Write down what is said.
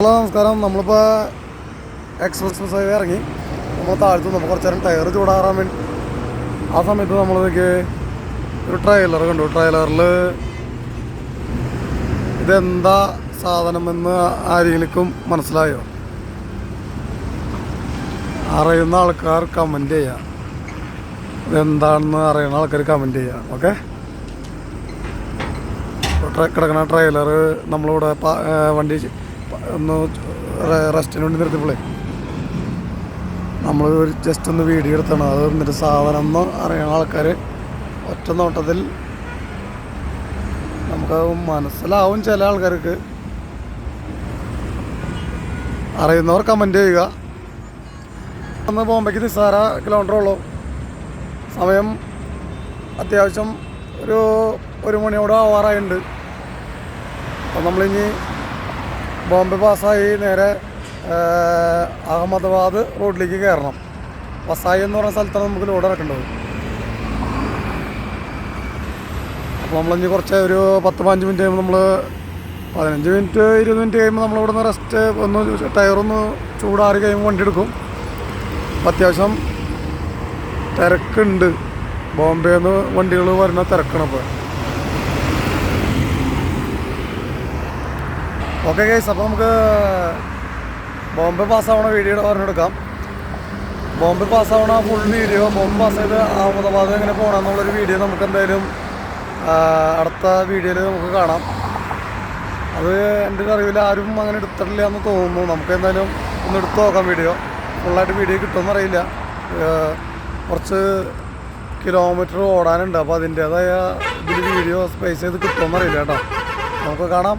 Hello നമസ്കാരം. നമ്മളിപ്പോൾ express highway ഇറങ്ങി നമ്മൾ താഴ്ത്തു. നമുക്ക് കുറച്ച് നേരം ടയർ ചൂടാറാൻ വേണ്ടി ആ സമയത്ത് നമ്മൾക്ക് ഒരു ട്രെയിലർ കണ്ടു. ട്രെയിലറിൽ ഇതെന്താ സാധനമെന്ന് ആരെങ്കിലും മനസ്സിലായോ? അറിയുന്ന ആൾക്കാർ കമൻറ്റ് ചെയ്യാം. ഇതെന്താണെന്ന് അറിയുന്ന ആൾക്കാർ കമൻറ്റ് ചെയ്യാം. ഓക്കെ, കിടക്കുന്ന ട്രെയിലർ നമ്മളിവിടെ വണ്ടി ഒന്ന് റെസ്റ്റിന് വേണ്ടി നിർത്തിയപ്പോളേ നമ്മൾ ഒരു ജസ്റ്റ് ഒന്ന് വീഡിയോ എടുത്താണ്. അത് എന്നിട്ട് സാധനം എന്ന് അറിയുന്ന ആൾക്കാർ ഒറ്റ നോട്ടത്തിൽ നമുക്ക് മനസ്സിലാവും. ചില ആൾക്കാർക്ക് അറിയുന്നവർ കമൻറ്റ് ചെയ്യുക. അന്ന് ബോംബെക്ക് നിസ്സാര കിലോമീറ്റർ ഉള്ളൂ. സമയം അത്യാവശ്യം ഒരു മണിയോടെ ആവാറായിട്ടുണ്ട്. അപ്പം നമ്മളിനി ബോംബെ പാസ്സായി നേരെ അഹമ്മദാബാദ് റോഡിലേക്ക് കയറണം. വസായി എന്ന് പറഞ്ഞ സ്ഥലത്താണ് നമുക്ക് ലോഡ് ഇറക്കേണ്ടത്. അപ്പോൾ നമ്മളിനി കുറച്ച് ഒരു 10-15 മിനിറ്റ് കഴിയുമ്പോൾ 15 മിനിറ്റ് 20 മിനിറ്റ് കഴിയുമ്പോൾ നമ്മളിവിടെ നിന്ന് റെസ്റ്റ് ഒന്ന് ടയറൊന്ന് ചൂടാറി കഴിയുമ്പോൾ വണ്ടി എടുക്കും. അപ്പോൾ അത്യാവശ്യം തിരക്കുണ്ട്. ബോംബെന്ന് വണ്ടികൾ വരുന്ന തിരക്കാണ് ഇപ്പോൾ. ഓക്കെ ഗൈസ്, അപ്പോൾ നമുക്ക് ബോംബെ പാസ്സാവണ വീഡിയോ പറഞ്ഞെടുക്കാം. ബോംബെ പാസ്സാവണ ഫുൾ വീഡിയോ, ബോംബെ പാസ് ചെയ്ത് അഹമ്മദാബാദ് എങ്ങനെ പോകണം എന്നുള്ളൊരു വീഡിയോ നമുക്ക് എന്തായാലും അടുത്ത വീഡിയോയിൽ നമുക്ക് കാണാം. അത് എൻ്റെ ഒരു അറിവിൽ ആരും അങ്ങനെ എടുത്തിട്ടില്ല എന്ന് തോന്നുന്നു. നമുക്ക് എന്തായാലും ഒന്ന് എടുത്ത് നോക്കാം. വീഡിയോ ഫുള്ളായിട്ട് വീഡിയോ കിട്ടുമെന്ന് അറിയില്ല. കുറച്ച് കിലോമീറ്റർ ഓടാനുണ്ട്. അപ്പോൾ അതിൻ്റേതായ ഇതിൽ വീഡിയോ സ്പേസ് ചെയ്ത് കിട്ടുമെന്ന് അറിയില്ല കേട്ടോ. നമുക്ക് കാണാം.